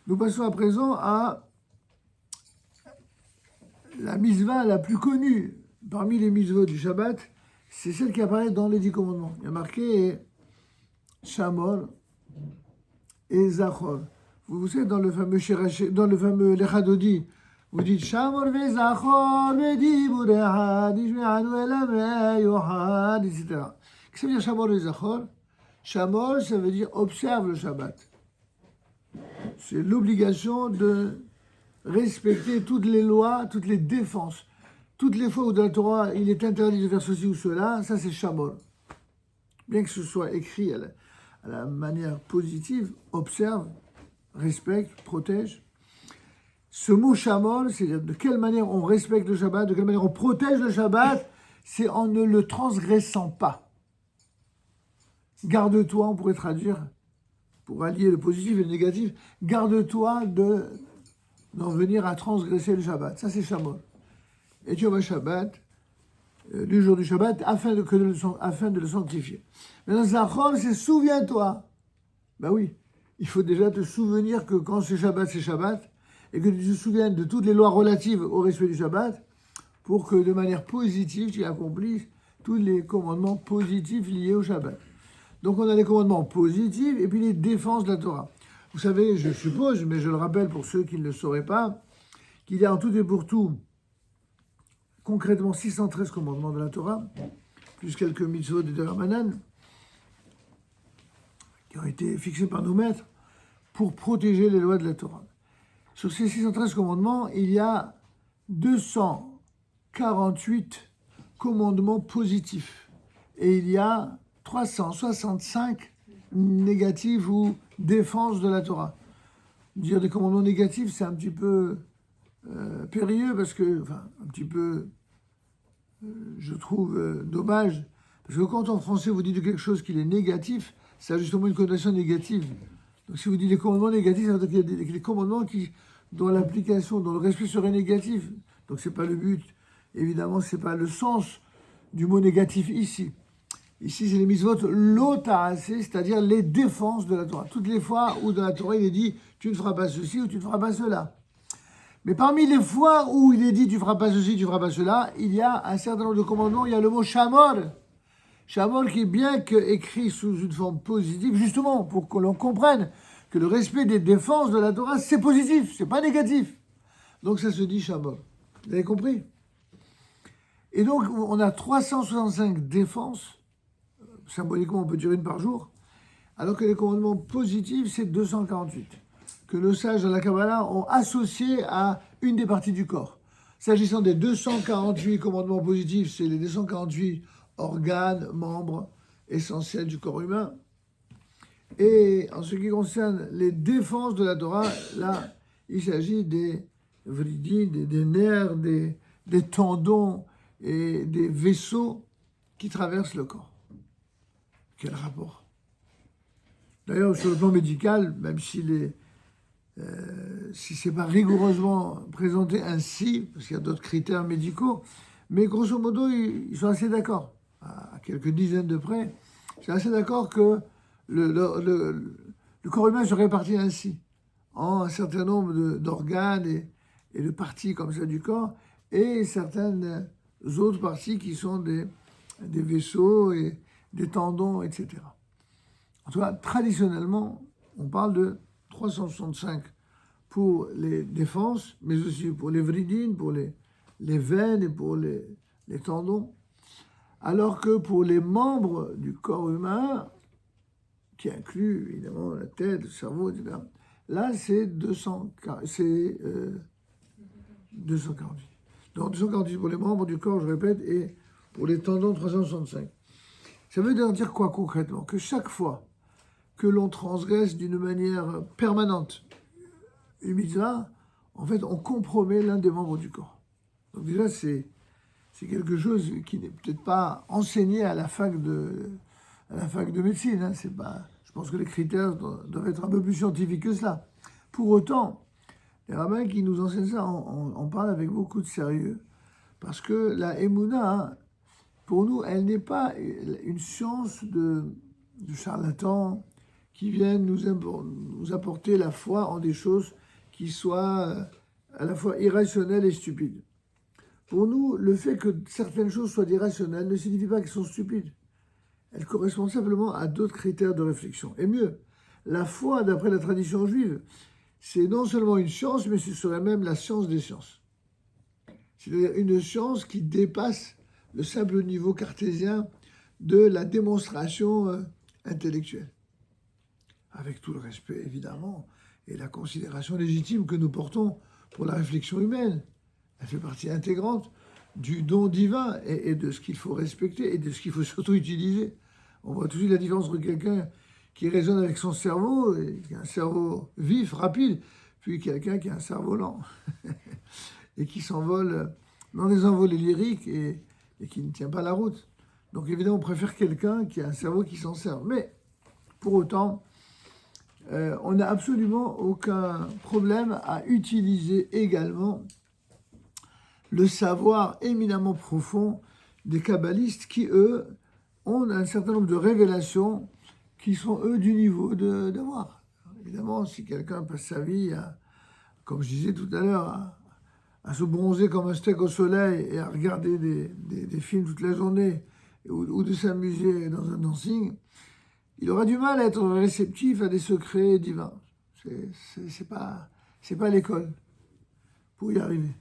Nous passons à présent à la mitzvah la plus connue parmi les mitzvot du Shabbat. C'est celle qui apparaît dans les 10 commandements. Il y a marqué Shamor et Zachor. Vous savez, dans le fameux Lechadodi, vous dites Shamor ve Zachor ve dibur echad ishme'anu elamei yochad, etc. Qu'est-ce que ça veut dire Shamor ve Zachor? Shamor, ça veut dire observe le Shabbat. C'est l'obligation de respecter toutes les lois, toutes les défenses. Toutes les fois où dans la Torah, il est interdit de faire ceci ou cela, ça c'est Shamor. Bien que ce soit écrit à la manière positive, observe, respecte, protège. Ce mot Shamor, c'est de quelle manière on respecte le Shabbat, de quelle manière on protège le Shabbat, c'est en ne le transgressant pas. Garde-toi, on pourrait traduire, pour allier le positif et le négatif, garde-toi d'en venir à transgresser le Shabbat. Ça, c'est Shamor. Et tu vas Shabbat, le jour du Shabbat, afin de le sanctifier. Maintenant, Zachor, c'est souviens-toi. Ben oui, il faut déjà te souvenir que quand c'est Shabbat, et que tu te souviennes de toutes les lois relatives au respect du Shabbat, pour que de manière positive, tu accomplisses tous les commandements positifs liés au Shabbat. Donc on a les commandements positifs et puis les défenses de la Torah. Vous savez, je suppose, mais je le rappelle pour ceux qui ne le sauraient pas, qu'il y a en tout et pour tout, concrètement 613 commandements de la Torah, plus quelques mitzvot de Ramanan, qui ont été fixés par nos maîtres pour protéger les lois de la Torah. Sur ces 613 commandements, il y a 248 commandements positifs et il y a 365 négatifs ou défenses de la Torah. Dire des commandements négatifs, c'est un petit peu périlleux parce que, un petit peu, je trouve dommage, parce que quand en français vous dites quelque chose qui est négatif, ça a justement une connotation négative. Donc si vous dites des commandements négatifs, ça veut dire qu'il y a des commandements dont l'application, dont le respect serait négatif. Donc c'est pas le but, évidemment, c'est pas le sens du mot négatif ici. Ici, c'est les mitzvot lo ta'aseh, c'est-à-dire les défenses de la Torah. Toutes les fois où dans la Torah, il est dit « tu ne feras pas ceci » ou « tu ne feras pas cela ». Mais parmi les fois où il est dit « tu ne feras pas ceci », « tu ne feras pas cela », il y a un certain nombre de commandements, il y a le mot « shamor ». Shamor qui est bien que écrit sous une forme positive, justement pour que l'on comprenne que le respect des défenses de la Torah, c'est positif, c'est pas négatif. Donc ça se dit shamor. Vous avez compris? Et donc on a 365 défenses. Symboliquement, on peut dire une par jour, alors que les commandements positifs, c'est 248, que nos sages de la Kabbalah ont associé à une des parties du corps. S'agissant des 248 commandements positifs, c'est les 248 organes, membres essentiels du corps humain. Et en ce qui concerne les défenses de la Torah, là, il s'agit des vridines, des nerfs, des tendons et des vaisseaux qui traversent le corps. Quel rapport? D'ailleurs, sur le plan médical, même si c'est pas rigoureusement présenté ainsi, parce qu'il y a d'autres critères médicaux, mais grosso modo, ils sont assez d'accord, à quelques dizaines de près, c'est assez d'accord que le corps humain se répartit ainsi, en un certain nombre d'organes et de parties comme ça du corps, et certaines autres parties qui sont des vaisseaux et des tendons, etc. En tout cas, traditionnellement, on parle de 365 pour les défenses, mais aussi pour les vridines, pour les veines et pour les tendons, alors que pour les membres du corps humain, qui inclut évidemment la tête, le cerveau, etc., là, c'est 248. Donc 248 pour les membres du corps, je répète, et pour les tendons, 365. Ça veut dire quoi concrètement? Que chaque fois que l'on transgresse d'une manière permanente une mitzvah, en fait, on compromet l'un des membres du corps. Donc déjà, c'est quelque chose qui n'est peut-être pas enseigné à la fac de médecine. Hein. C'est pas, je pense que les critères doivent être un peu plus scientifiques que cela. Pour autant, les rabbins qui nous enseignent ça en parlent avec beaucoup de sérieux, parce que la Emouna, pour nous, elle n'est pas une science de charlatans qui viennent nous apporter la foi en des choses qui soient à la fois irrationnelles et stupides. Pour nous, le fait que certaines choses soient irrationnelles ne signifie pas qu'elles sont stupides. Elles correspondent simplement à d'autres critères de réflexion. Et mieux, la foi, d'après la tradition juive, c'est non seulement une science, mais ce serait même la science des sciences. C'est-à-dire une science qui dépasse le simple niveau cartésien de la démonstration intellectuelle. Avec tout le respect, évidemment, et la considération légitime que nous portons pour la réflexion humaine. Elle fait partie intégrante du don divin et de ce qu'il faut respecter et de ce qu'il faut surtout utiliser. On voit tout de suite la différence entre quelqu'un qui raisonne avec son cerveau, et qui a un cerveau vif, rapide, puis quelqu'un qui a un cerveau lent et qui s'envole dans des envolées lyriques et qui ne tient pas la route. Donc évidemment, on préfère quelqu'un qui a un cerveau qui s'en sert. Mais pour autant, on n'a absolument aucun problème à utiliser également le savoir éminemment profond des kabbalistes qui, eux, ont un certain nombre de révélations qui sont, eux, du niveau d'avoir. Évidemment, si quelqu'un passe sa vie, comme je disais tout à l'heure, à se bronzer comme un steak au soleil et à regarder des films toute la journée ou de s'amuser dans un dancing, il aura du mal à être réceptif à des secrets divins. C'est pas l'école pour y arriver.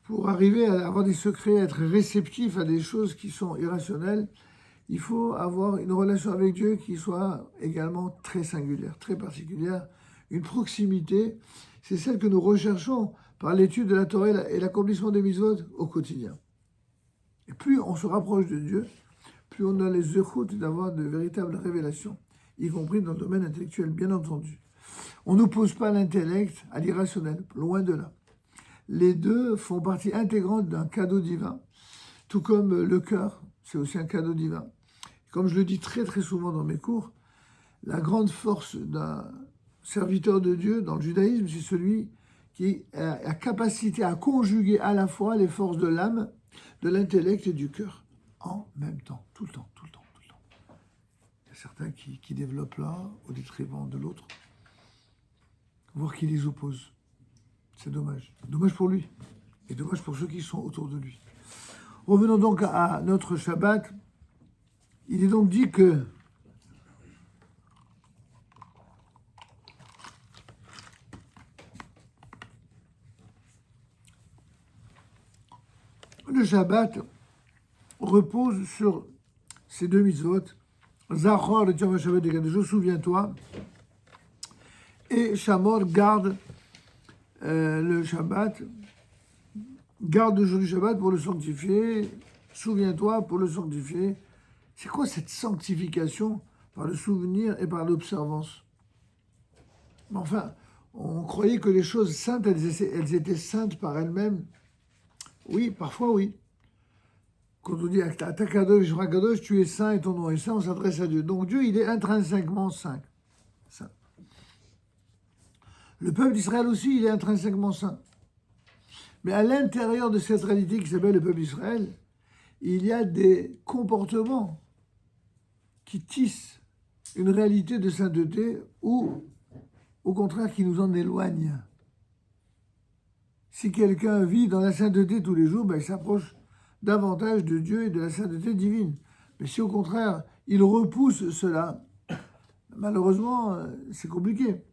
Pour arriver à avoir des secrets, à être réceptif à des choses qui sont irrationnelles, il faut avoir une relation avec Dieu qui soit également très singulière, très particulière. Une proximité, c'est celle que nous recherchons par l'étude de la Torah et l'accomplissement des mitzvot au quotidien. Et plus on se rapproche de Dieu, plus on a les zechut d'avoir de véritables révélations, y compris dans le domaine intellectuel, bien entendu. On n'oppose pas l'intellect à l'irrationnel, loin de là. Les deux font partie intégrante d'un cadeau divin, tout comme le cœur, c'est aussi un cadeau divin. Comme je le dis très très souvent dans mes cours, la grande force d'un serviteur de Dieu dans le judaïsme, c'est celui qui a la capacité à conjuguer à la fois les forces de l'âme, de l'intellect et du cœur, en même temps, tout le temps, tout le temps, tout le temps. Il y a certains qui développent l'un au détriment de l'autre, voire qui les opposent. C'est dommage. Dommage pour lui et dommage pour ceux qui sont autour de lui. Revenons donc à notre Shabbat. Il est donc dit que le Shabbat repose sur ces deux mitzvot. Zachor et Yom Shabbat de Kadosh, souviens-toi. Et Shamor garde le Shabbat, garde le jour du Shabbat pour le sanctifier. Souviens-toi pour le sanctifier. C'est quoi cette sanctification par le souvenir et par l'observance? Enfin, on croyait que les choses saintes, elles étaient saintes par elles-mêmes. Oui, parfois oui. Quand on dit Atakadosh, Rakadosh, tu es saint et ton nom est saint, on s'adresse à Dieu. Donc Dieu, il est intrinsèquement saint. Le peuple d'Israël aussi, il est intrinsèquement saint. Mais à l'intérieur de cette réalité qui s'appelle le peuple d'Israël, il y a des comportements qui tissent une réalité de sainteté ou, au contraire, qui nous en éloignent. Si quelqu'un vit dans la sainteté tous les jours, ben, il s'approche davantage de Dieu et de la sainteté divine. Mais si au contraire, il repousse cela, malheureusement, c'est compliqué.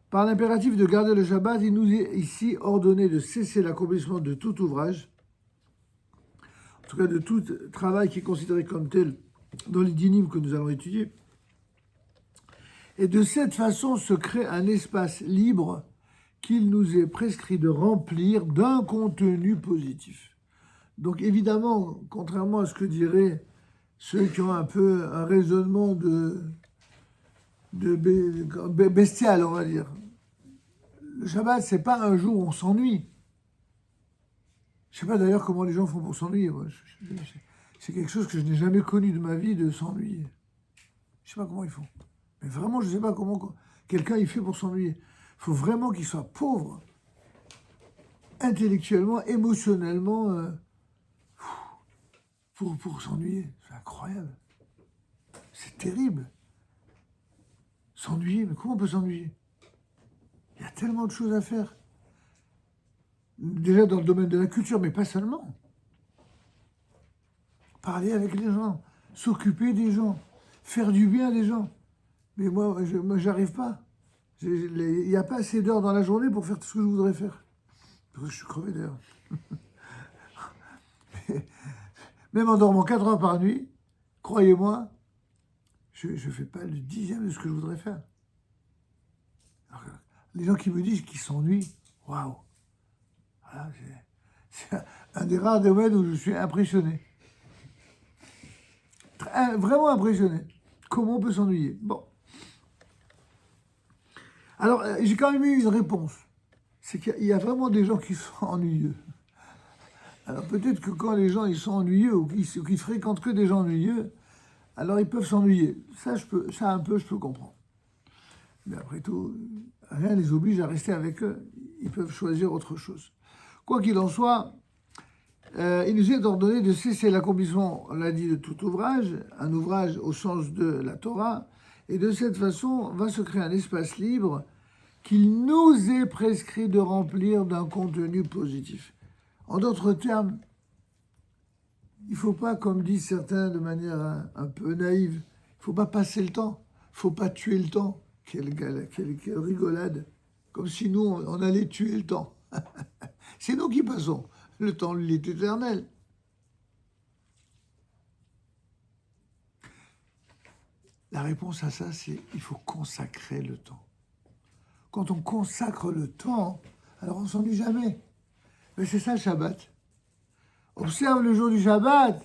Par l'impératif de garder le Shabbat, il nous est ici ordonné de cesser l'accomplissement de tout ouvrage, en tout cas de tout travail qui est considéré comme tel dans les dynimes que nous allons étudier. Et de cette façon se crée un espace libre qu'il nous est prescrit de remplir d'un contenu positif. Donc évidemment, contrairement à ce que diraient ceux qui ont un peu un raisonnement de bestial, on va dire, le Shabbat, c'est pas un jour où on s'ennuie. Je sais pas d'ailleurs comment les gens font pour s'ennuyer. C'est quelque chose que je n'ai jamais connu de ma vie, de s'ennuyer. Je sais pas comment ils font. Mais vraiment, je sais pas comment quelqu'un il fait pour s'ennuyer. Il faut vraiment qu'il soit pauvre, intellectuellement, émotionnellement, pour s'ennuyer. C'est incroyable. C'est terrible. S'ennuyer, mais comment on peut s'ennuyer? Il y a tellement de choses à faire. Déjà dans le domaine de la culture, mais pas seulement. Parler avec les gens, s'occuper des gens, faire du bien des gens. Mais moi j'arrive pas. Il n'y a pas assez d'heures dans la journée pour faire tout ce que je voudrais faire. Parce que je suis crevé d'ailleurs. Même en dormant 4 heures par nuit, croyez-moi, je ne fais pas le 10e de ce que je voudrais faire. Alors, les gens qui me disent qu'ils s'ennuient, waouh! Voilà, c'est un des rares domaines où je suis impressionné. Vraiment impressionné. Comment on peut s'ennuyer? Bon. Alors, j'ai quand même eu une réponse. C'est qu'il y a vraiment des gens qui sont ennuyeux. Alors, peut-être que quand les gens ils sont ennuyeux ou qu'ils fréquentent que des gens ennuyeux, alors ils peuvent s'ennuyer. Ça, je peux comprendre. Mais après tout, rien ne les oblige à rester avec eux. Ils peuvent choisir autre chose. Quoi qu'il en soit, il nous est ordonné de cesser l'accomplissement, on l'a dit, de tout ouvrage, un ouvrage au sens de la Torah, et de cette façon va se créer un espace libre qu'il nous est prescrit de remplir d'un contenu positif. En d'autres termes, il ne faut pas, comme disent certains de manière un peu naïve, il ne faut pas passer le temps, il ne faut pas tuer le temps. Quelle rigolade, comme si nous, on allait tuer le temps. C'est nous qui passons. Le temps, lui, est éternel. La réponse à ça, c'est il faut consacrer le temps. Quand on consacre le temps, alors on ne s'ennuie jamais. Mais c'est ça le Shabbat. Observe le jour du Shabbat,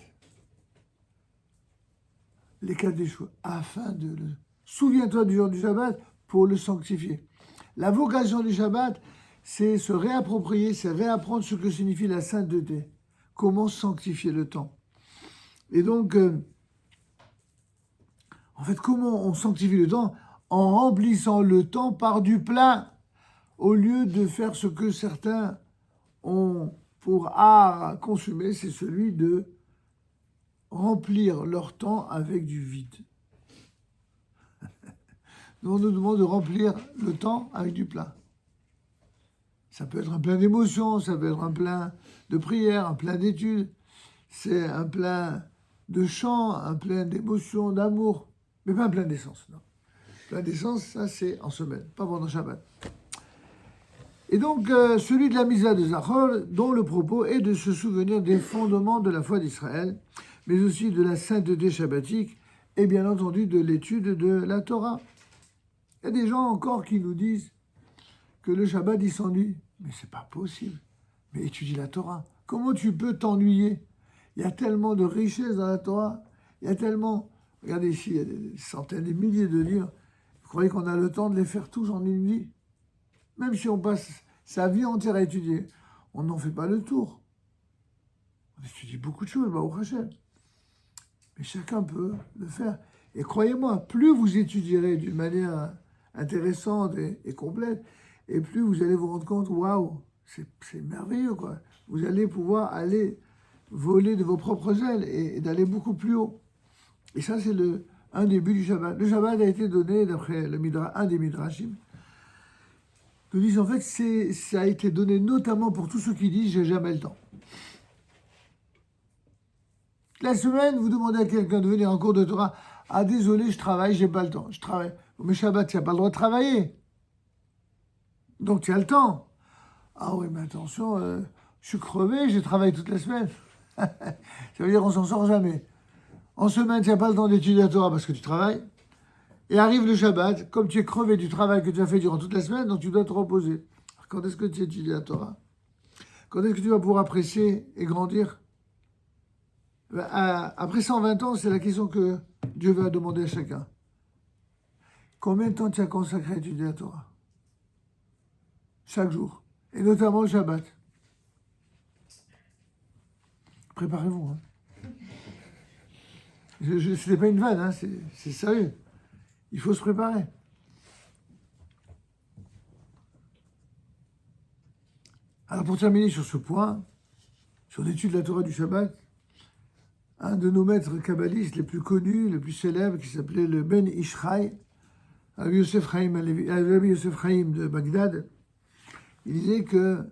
les 4 des choix, afin de le... Souviens-toi du jour du Shabbat pour le sanctifier. La vocation du Shabbat, c'est se réapproprier, c'est réapprendre ce que signifie la sainteté. Comment sanctifier le temps. Et donc, en fait, comment on sanctifie le temps? En remplissant le temps par du plein, au lieu de faire ce que certains ont pour art consumé, c'est celui de remplir leur temps avec du vide. Nous, on nous demande de remplir le temps avec du plein. Ça peut être un plein d'émotions, ça peut être un plein de prières, un plein d'études, c'est un plein de chants, un plein d'émotions, d'amour, mais pas un plein d'essence, non. Plein d'essence, ça c'est en semaine, pas pendant Shabbat. Et donc, celui de la Misa de Zachor, dont le propos est de se souvenir des fondements de la foi d'Israël, mais aussi de la sainteté shabbatique, et bien entendu de l'étude de la Torah. Il y a des gens encore qui nous disent que le Shabbat, il s'ennuie. Mais c'est pas possible. Mais étudie la Torah. Comment tu peux t'ennuyer? Il y a tellement de richesses dans la Torah. Il y a tellement... Regardez ici, il y a des centaines, des milliers de livres. Vous croyez qu'on a le temps de les faire tous en une vie? Même si on passe sa vie entière à étudier, on n'en fait pas le tour. On étudie beaucoup de choses, Baruch Hashem. Mais chacun peut le faire. Et croyez-moi, plus vous étudierez d'une manière intéressante et complète, et plus vous allez vous rendre compte, waouh, c'est merveilleux, quoi. Vous allez pouvoir aller voler de vos propres ailes et d'aller beaucoup plus haut. Et ça, c'est un des buts du Shabbat. Le Shabbat a été donné, d'après un des Midrashim, nous disent en fait, ça a été donné notamment pour tous ceux qui disent « j'ai jamais le temps ». La semaine, vous demandez à quelqu'un de venir en cours de Torah. Ah, désolé, je travaille, j'ai pas le temps. Je travaille. Mais Shabbat, tu n'as pas le droit de travailler. Donc, tu as le temps. Ah oui, mais attention, je suis crevé, j'ai travaillé toute la semaine. Ça veut dire qu'on s'en sort jamais. En semaine, tu n'as pas le temps d'étudier la Torah parce que tu travailles. Et arrive le Shabbat, comme tu es crevé du travail que tu as fait durant toute la semaine, donc tu dois te reposer. Alors, quand est-ce que tu étudies la Torah? Quand est-ce que tu vas pouvoir apprécier et grandir? Après 120 ans, c'est la question que Dieu va demander à chacun. Combien de temps tu as consacré à étudier la Torah? Chaque jour. Et notamment le Shabbat. Préparez-vous. Hein. Ce n'est pas une vanne, hein, c'est sérieux. Il faut se préparer. Alors pour terminer sur ce point, sur l'étude de la Torah du Shabbat, un de nos maîtres kabbalistes les plus connus, les plus célèbres, qui s'appelait le Ben Ishraï, Rabbi Yosef Chaim de Bagdad, il disait que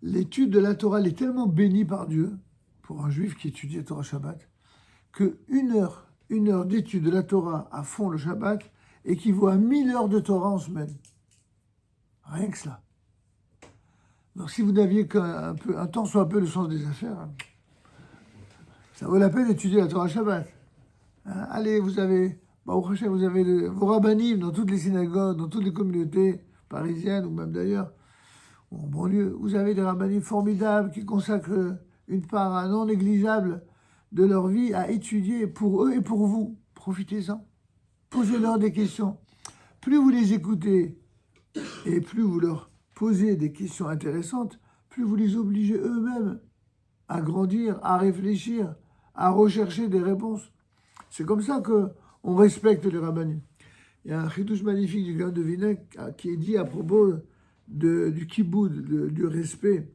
l'étude de la Torah elle est tellement bénie par Dieu, pour un juif qui étudie la Torah Shabbat, que une heure d'étude de la Torah à fond le Shabbat équivaut à 1000 heures de Torah en semaine. Rien que cela. Donc si vous n'aviez qu'un temps soit un peu le sens des affaires, ça vaut la peine d'étudier la Torah Shabbat. Allez, vous avez vos rabbinim dans toutes les synagogues, dans toutes les communautés parisiennes ou même d'ailleurs, ou en banlieue. Vous avez des rabbinim formidables qui consacrent une part non négligeable de leur vie à étudier pour eux et pour vous. Profitez-en. Posez-leur des questions. Plus vous les écoutez et plus vous leur posez des questions intéressantes, plus vous les obligez eux-mêmes à grandir, à réfléchir, à rechercher des réponses. C'est comme ça qu'on respecte les rabbinim. Il y a un chidouche magnifique du Gaon de Vilna qui est dit à propos du kiboud, du respect.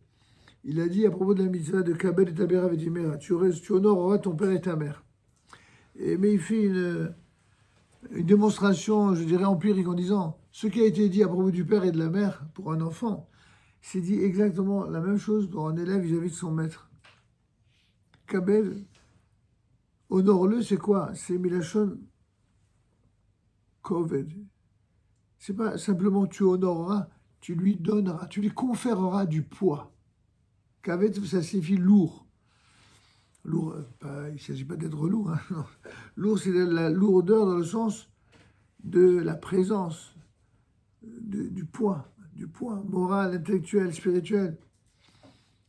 Il a dit à propos de la mitzvah de Kabel et Tabera Vedimera, tu honoreras ton père et ta mère. Mais il fait une démonstration, je dirais, empirique en disant ce qui a été dit à propos du père et de la mère pour un enfant, c'est dit exactement la même chose pour un élève vis-à-vis de son maître. Kabel, honore-le, c'est quoi? C'est Milachon Koved. C'est pas simplement tu honoreras, tu lui donneras, tu lui conféreras du poids. Kaved, ça signifie lourd. Lourd, il ne s'agit pas d'être lourd. Hein, lourd, c'est la lourdeur dans le sens de la présence, du poids moral, intellectuel, spirituel.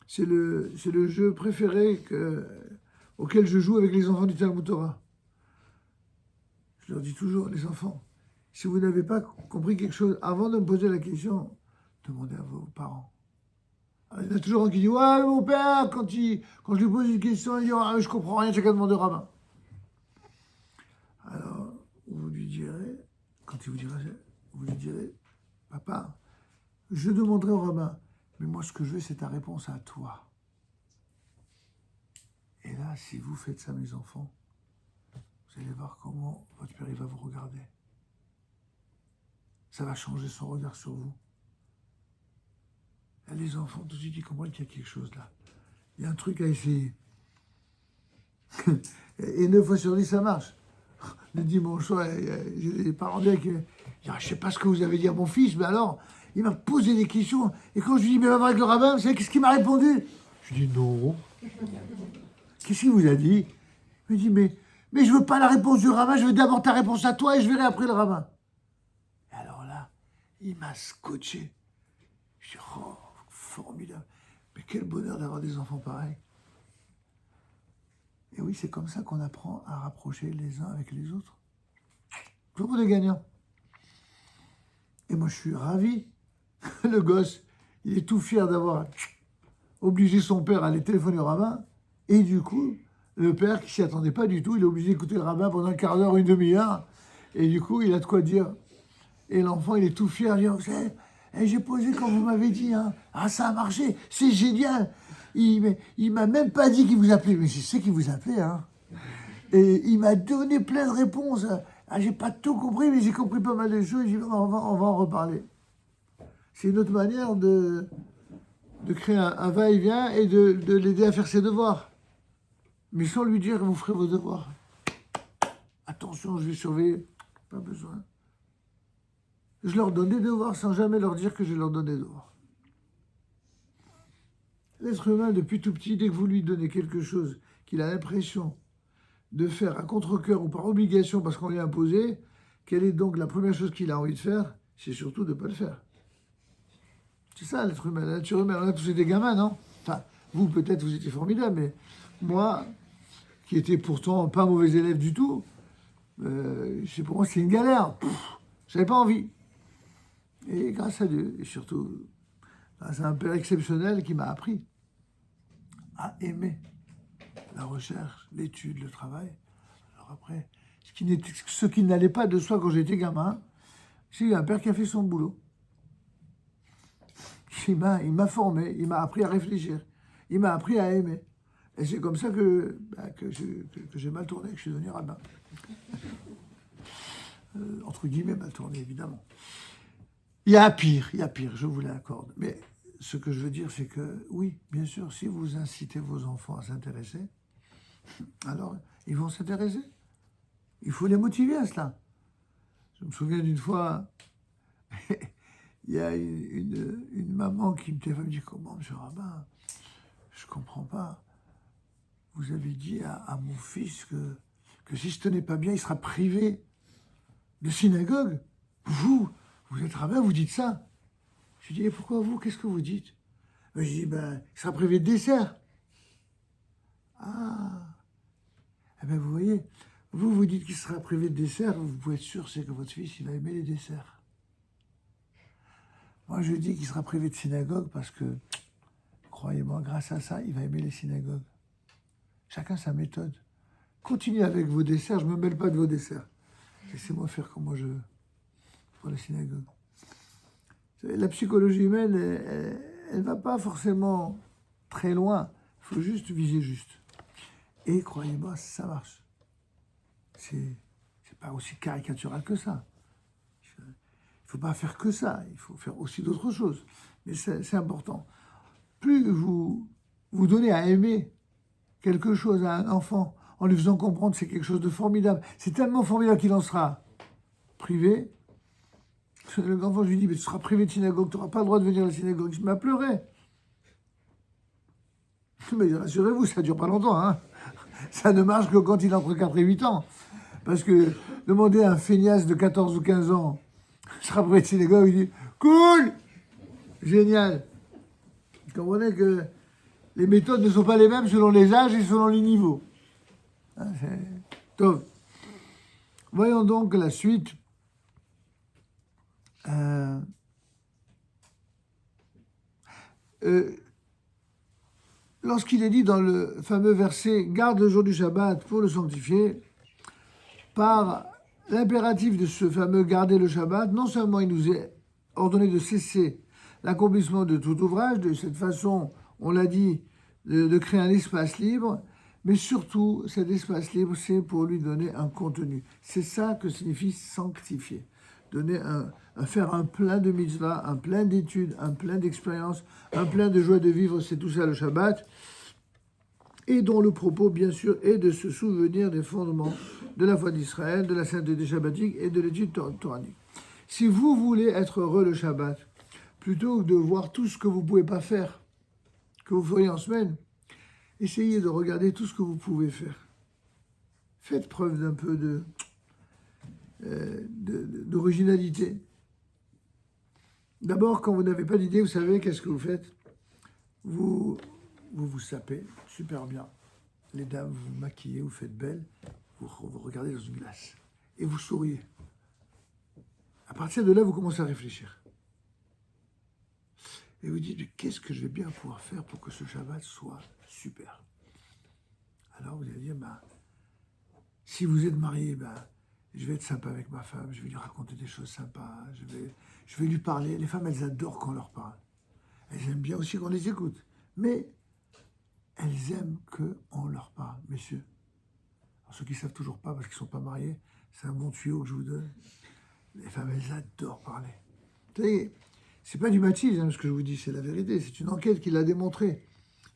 C'est le jeu préféré auquel je joue avec les enfants du Talmud Torah. Je leur dis toujours, les enfants, si vous n'avez pas compris quelque chose, avant de me poser la question, demandez à vos parents. Alors, il y en a toujours un qui dit, ouais, mon père, quand je lui pose une question, il dit, ah, je comprends rien, j'ai qu'à demander au rabbin. Alors, vous lui direz, quand il vous dira, vous lui direz, papa, je demanderai au rabbin, mais moi, ce que je veux, c'est ta réponse à toi. Et là, si vous faites ça, mes enfants, vous allez voir comment votre père, il va vous regarder. Ça va changer son regard sur vous. Et les enfants, tout de suite, ils comprennent qu'il y a quelque chose là. Il y a un truc à essayer. Et 9 fois sur 10, ça marche. Le dimanche soir, j'ai des parents qui disent, je ne sais pas ce que vous avez dit à mon fils, mais alors, il m'a posé des questions. Et quand je lui dis, mais va voir avec le rabbin, vous savez qu'est-ce qu'il m'a répondu? Je lui dis, non. Qu'est-ce qu'il vous a dit? Il me dit, mais je veux pas la réponse du rabbin, je veux d'abord ta réponse à toi et je verrai après le rabbin. Et alors là, il m'a scotché. Je dis, oh, formidable. Mais quel bonheur d'avoir des enfants pareils. Et oui, c'est comme ça qu'on apprend à rapprocher les uns avec les autres. Tout le monde est gagnant. Et moi, je suis ravi. Le gosse, il est tout fier d'avoir obligé son père à aller téléphoner au rabbin. Et du coup, le père, qui s'y attendait pas du tout, il est obligé d'écouter le rabbin pendant un quart d'heure, une demi-heure. Et du coup, il a de quoi dire. Et l'enfant, il est tout fier. Il dit, vous savez, j'ai posé comme vous m'avez dit. Hein. Ah, ça a marché. C'est génial. Il m'a même pas dit qu'il vous appelait. Mais je sais qu'il vous appelait. Hein. Et il m'a donné plein de réponses. Ah, j'ai pas tout compris, mais j'ai compris pas mal de choses. J'ai dit, on va en reparler. C'est une autre manière de créer un va-et-vient et de l'aider à faire ses devoirs. Mais sans lui dire, vous ferez vos devoirs. Attention, je vais surveiller. Pas besoin. Je leur donne des devoirs sans jamais leur dire que je leur donne des devoirs. L'être humain, depuis tout petit, dès que vous lui donnez quelque chose qu'il a l'impression de faire à contre-cœur ou par obligation parce qu'on lui a imposé, quelle est donc la première chose qu'il a envie de faire? C'est surtout de ne pas le faire. C'est ça l'être humain, la nature humaine. On a tous été gamins, non? Enfin, vous peut-être vous étiez formidable, mais moi, qui étais pourtant pas mauvais élève du tout, pour moi c'est une galère. J'avais pas envie. Et grâce à Dieu, et surtout grâce à un père exceptionnel qui m'a appris à aimer la recherche, l'étude, le travail. Alors après, ce qui n'allait pas de soi quand j'étais gamin, c'est un père qui a fait son boulot. Il m'a formé, il m'a appris à réfléchir, il m'a appris à aimer. Et c'est comme ça que j'ai mal tourné, que je suis devenu rabbin. entre guillemets, mal tourné, évidemment. Il y a pire, je vous l'accorde. Mais ce que je veux dire, c'est que, oui, bien sûr, si vous incitez vos enfants à s'intéresser, alors ils vont s'intéresser. Il faut les motiver à cela. Je me souviens d'une fois, il y a une maman qui me téléphone, me dit, comment, monsieur Rabbin, je ne comprends pas. Vous avez dit à mon fils que si je tenais pas bien, il sera privé de synagogue. Vous êtes rabbin, vous dites ça. Je lui dis, et pourquoi vous, qu'est-ce que vous dites? Je dis, il sera privé de dessert. Ah, eh bien vous voyez, vous dites qu'il sera privé de dessert, vous pouvez être sûr, c'est que votre fils, il va aimer les desserts. Moi, je dis qu'il sera privé de synagogue parce que, croyez-moi, grâce à ça, il va aimer les synagogues. Chacun sa méthode. Continuez avec vos desserts, je ne me mêle pas de vos desserts. Laissez-moi faire comme moi je veux pour la synagogue. La psychologie humaine, elle ne va pas forcément très loin. Il faut juste viser juste. Et croyez-moi, ça marche. C'est pas aussi caricatural que ça. Il ne faut pas faire que ça. Il faut faire aussi d'autres choses. Mais c'est important. Plus vous donnez à aimer quelque chose à un enfant en lui faisant comprendre que c'est quelque chose de formidable, c'est tellement formidable qu'il en sera privé. Le grand enfant, je lui dis, mais tu seras privé de synagogue, tu n'auras pas le droit de venir à la synagogue. Il m'a pleuré. Mais rassurez-vous, ça ne dure pas longtemps. Hein. Ça ne marche que quand il a entre 4 et 8 ans. Parce que demander à un feignasse de 14 ou 15 ans, sera privé de synagogue, il dit, cool, génial. Vous comprenez que les méthodes ne sont pas les mêmes selon les âges et selon les niveaux. Hein, top. Voyons donc la suite. Lorsqu'il est dit dans le fameux verset « Garde le jour du Shabbat pour le sanctifier », par l'impératif de ce fameux « Garder le Shabbat », non seulement il nous est ordonné de cesser l'accomplissement de tout ouvrage, de cette façon, on l'a dit, de créer un espace libre, mais surtout, cet espace libre, c'est pour lui donner un contenu. C'est ça que signifie sanctifier. Faire un plein de mitzvahs, un plein d'études, un plein d'expériences, un plein de joie de vivre, c'est tout ça le Shabbat. Et dont le propos, bien sûr, est de se souvenir des fondements de la foi d'Israël, de la sainteté shabbatique et de l'étude toranique. Si vous voulez être heureux le Shabbat, plutôt que de voir tout ce que vous ne pouvez pas faire, que vous feriez en semaine, essayez de regarder tout ce que vous pouvez faire. Faites preuve d'un peu d'originalité. D'abord, quand vous n'avez pas d'idée, vous savez, qu'est-ce que vous faites? Vous sapez super bien. Les dames, vous vous maquillez, vous faites belle, vous regardez dans une glace et vous souriez. À partir de là, vous commencez à réfléchir. Et vous dites, qu'est-ce que je vais bien pouvoir faire pour que ce Shabbat soit super? Alors vous allez dire, si vous êtes marié, je vais être sympa avec ma femme, je vais lui raconter des choses sympas, je vais lui parler. Les femmes, elles adorent qu'on leur parle. Elles aiment bien aussi qu'on les écoute. Mais elles aiment qu'on leur parle, messieurs. Alors, ceux qui ne savent toujours pas, parce qu'ils ne sont pas mariés, c'est un bon tuyau que je vous donne. Les femmes, elles adorent parler. Vous savez, c'est pas du machisme, ce que je vous dis, c'est la vérité. C'est une enquête qui l'a démontré.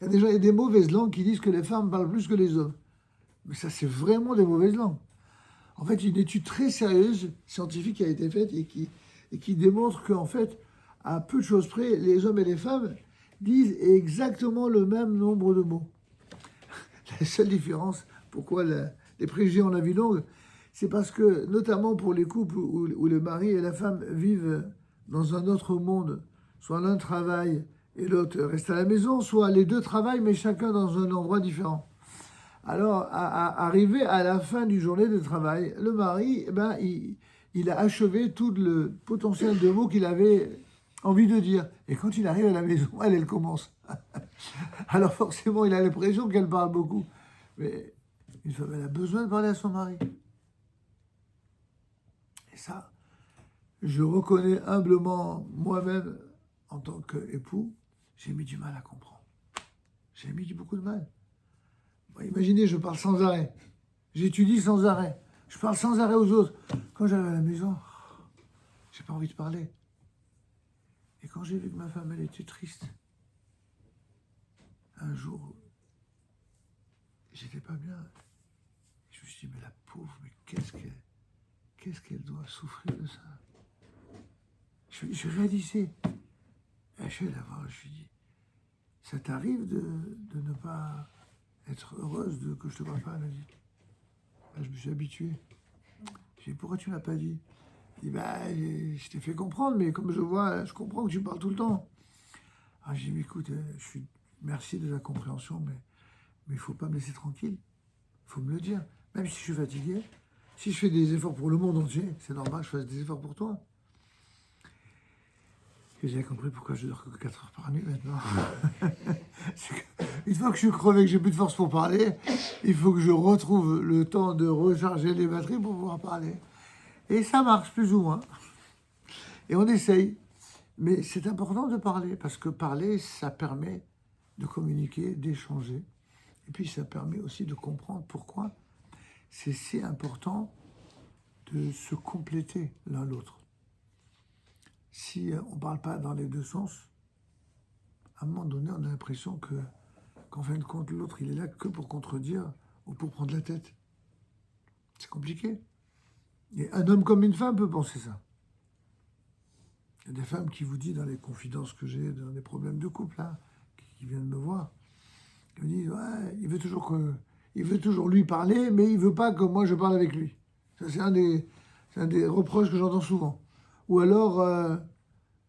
Il y a des mauvaises langues qui disent que les femmes parlent plus que les hommes. Mais ça, c'est vraiment des mauvaises langues. En fait, une étude très sérieuse, scientifique, qui a été faite et qui démontre qu'en fait, à peu de choses près, les hommes et les femmes disent exactement le même nombre de mots. La seule différence, pourquoi les préjugés ont la vie longue, c'est parce que, notamment pour les couples où le mari et la femme vivent dans un autre monde, soit l'un travaille et l'autre reste à la maison, soit les deux travaillent, mais chacun dans un endroit différent. Alors, arrivé à la fin d'une journée de travail, le mari, il a achevé tout le potentiel de mots qu'il avait envie de dire. Et quand il arrive à la maison, elle commence. Alors forcément, il a l'impression qu'elle parle beaucoup. Mais une femme, elle a besoin de parler à son mari. Et ça, je reconnais humblement moi-même, en tant qu'époux, j'ai mis du mal à comprendre. J'ai mis beaucoup de mal. Imaginez, je parle sans arrêt. J'étudie sans arrêt. Je parle sans arrêt aux autres. Quand j'arrive à la maison, j'ai pas envie de parler. Et quand j'ai vu que ma femme, elle était triste, un jour, j'étais pas bien. Je me suis dit, mais la pauvre, mais qu'est-ce qu'elle doit souffrir de ça? Je réalisais. Et je vais la voir, je lui dis, ça t'arrive de ne pas être heureuse de que je te parle pas? Elle m'a dit, bah, je me suis habitué. J'ai dit, pourquoi tu ne l'as pas dit? Il dit, bah, je t'ai fait comprendre, mais comme je comprends que tu parles tout le temps. Alors j'ai dit, écoute, merci de la compréhension, mais il ne faut pas me laisser tranquille. Il faut me le dire. Même si je suis fatigué, si je fais des efforts pour le monde entier, c'est normal que je fasse des efforts pour toi. Et j'ai compris pourquoi je dors que 4 heures par nuit maintenant. Une fois que je suis crevé, que j'ai plus de force pour parler, il faut que je retrouve le temps de recharger les batteries pour pouvoir parler. Et ça marche plus ou moins. Et on essaye. Mais c'est important de parler, parce que parler, ça permet de communiquer, d'échanger. Et puis ça permet aussi de comprendre pourquoi c'est si important de se compléter l'un l'autre. Si on ne parle pas dans les deux sens, à un moment donné, on a l'impression qu'en fin de compte, l'autre, il est là que pour contredire ou pour prendre la tête. C'est compliqué. Et un homme comme une femme peut penser ça. Il y a des femmes qui vous disent dans les confidences que j'ai, dans les problèmes de couple, là, qui viennent me voir, qui me disent, ouais, il veut toujours lui parler, mais il ne veut pas que moi je parle avec lui. Ça, c'est un des reproches que j'entends souvent. Ou alors,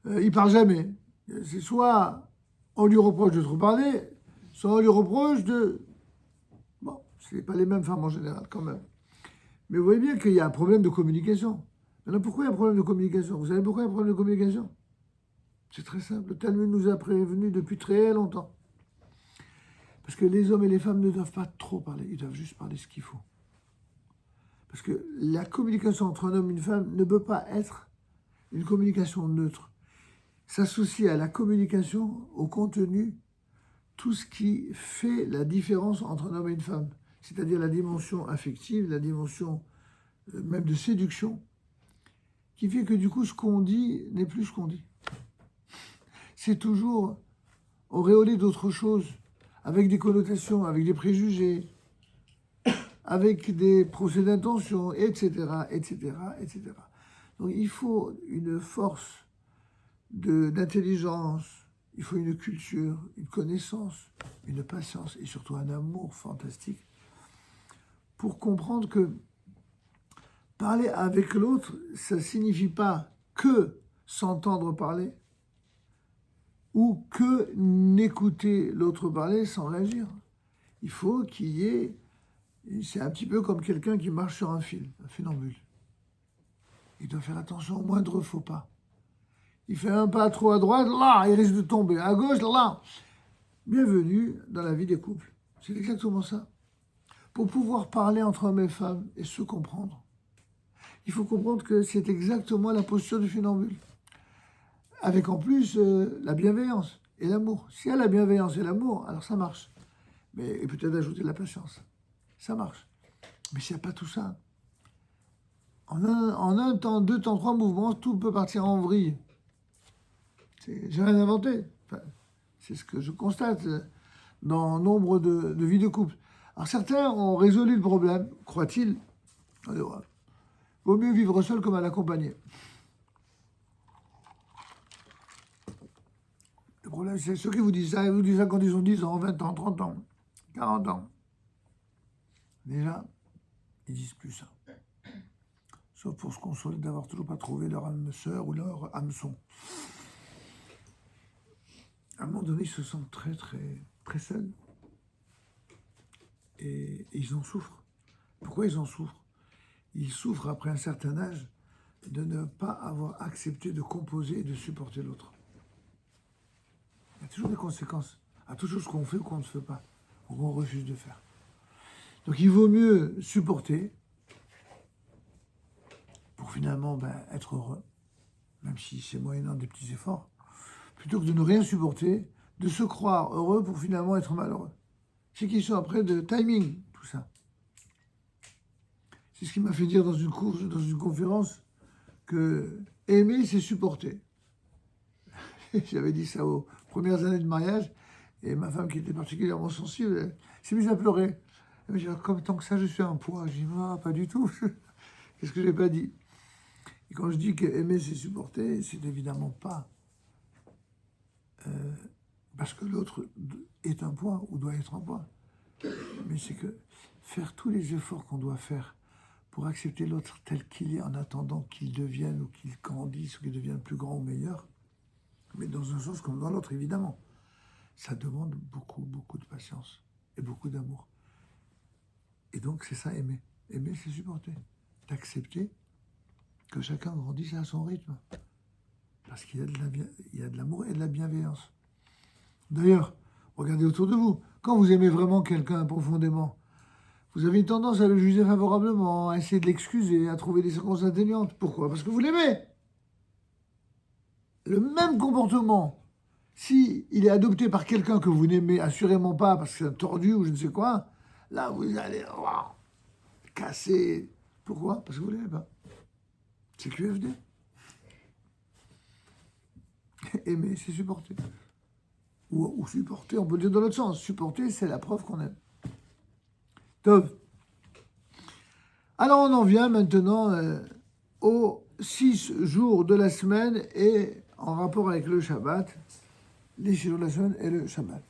il parle jamais. C'est soit on lui reproche de trop parler, soit on lui reproche de... Bon, c'est pas les mêmes femmes en général, quand même. Mais vous voyez bien qu'il y a un problème de communication. Maintenant, pourquoi il y a un problème de communication? Vous savez pourquoi il y a un problème de communication? C'est très simple. Le Talmud nous a prévenu depuis très longtemps. Parce que les hommes et les femmes ne doivent pas trop parler. Ils doivent juste parler ce qu'il faut. Parce que la communication entre un homme et une femme ne peut pas être une communication neutre. S'associe à la communication, au contenu, tout ce qui fait la différence entre un homme et une femme. C'est-à-dire la dimension affective, la dimension même de séduction, qui fait que du coup, ce qu'on dit n'est plus ce qu'on dit. C'est toujours auréolé d'autres choses, avec des connotations, avec des préjugés, avec des procès d'intention, etc., etc., etc. Donc il faut une force d'intelligence, il faut une culture, une connaissance, une patience et surtout un amour fantastique pour comprendre que parler avec l'autre, ça ne signifie pas que s'entendre parler ou que n'écouter l'autre parler sans réagir. Il faut qu'il y ait... C'est un petit peu comme quelqu'un qui marche sur un fil, un funambule. Il doit faire attention au moindre faux pas. Il fait un pas trop à droite, là, il risque de tomber. À gauche, là. Bienvenue dans la vie des couples. C'est exactement ça. Pour pouvoir parler entre hommes et femmes et se comprendre, il faut comprendre que c'est exactement la posture du funambule. Avec en plus la bienveillance et l'amour. S'il y a la bienveillance et l'amour, alors ça marche. Mais et peut-être ajouter de la patience. Ça marche. Mais s'il n'y a pas tout ça, en un temps, 2 temps, 3 mouvements, tout peut partir en vrille. J'ai rien inventé. Enfin, c'est ce que je constate dans nombre de vies de couple. Alors certains ont résolu le problème, croient-ils. Vaut mieux vivre seul que mal accompagné. Le problème, c'est ceux qui vous disent ça, ils vous disent ça quand ils ont 10 ans, 20 ans, 30 ans, 40 ans. Déjà, ils disent plus ça. Sauf pour se consoler d'avoir toujours pas trouvé leur âme sœur ou leur hameçon. À un moment donné, ils se sentent très, très, très seuls. Et ils en souffrent. Pourquoi ils en souffrent? Ils souffrent après un certain âge de ne pas avoir accepté de composer et de supporter l'autre. Il y a toujours des conséquences à toute chose qu'on fait ou qu'on ne fait pas, ou qu'on refuse de faire. Donc il vaut mieux supporter pour finalement être heureux, même si c'est moyennant des petits efforts, plutôt que de ne rien supporter, de se croire heureux pour finalement être malheureux. C'est une question après de timing, tout ça. C'est C'est ce qui m'a fait dire dans une conférence, que aimer, c'est supporter. J'avais dit ça aux premières années de mariage, et ma femme, qui était particulièrement sensible, elle s'est mise à pleurer. Elle m'a dit, comme tant que ça, je suis un poids. Je dis, ah, pas du tout. Qu'est-ce que j'ai pas dit? Et quand je dis que aimer, c'est supporter, c'est évidemment pas parce que l'autre est un poids ou doit être un poids. Mais c'est que faire tous les efforts qu'on doit faire pour accepter l'autre tel qu'il est en attendant qu'il devienne ou qu'il grandisse ou qu'il devienne plus grand ou meilleur, mais dans un sens comme dans l'autre, évidemment, ça demande beaucoup, beaucoup de patience et beaucoup d'amour. Et donc, c'est ça, aimer. Aimer, c'est supporter. D'accepter que chacun grandisse à son rythme. Parce qu'il y a de l'amour et de la bienveillance. D'ailleurs, regardez autour de vous. Quand vous aimez vraiment quelqu'un profondément, vous avez une tendance à le juger favorablement, à essayer de l'excuser, à trouver des circonstances atténuantes. Pourquoi? Parce que vous l'aimez. Le même comportement, si il est adopté par quelqu'un que vous n'aimez assurément pas parce que c'est un tordu ou je ne sais quoi, là, vous allez casser. Pourquoi? Parce que vous ne l'aimez pas. C'est QFD. Aimer, c'est supporter. Ou supporter, on peut le dire dans l'autre sens. Supporter, c'est la preuve qu'on aime. Top. Alors, on en vient maintenant aux 6 jours de la semaine et en rapport avec le Shabbat, les 6 jours de la semaine et le Shabbat.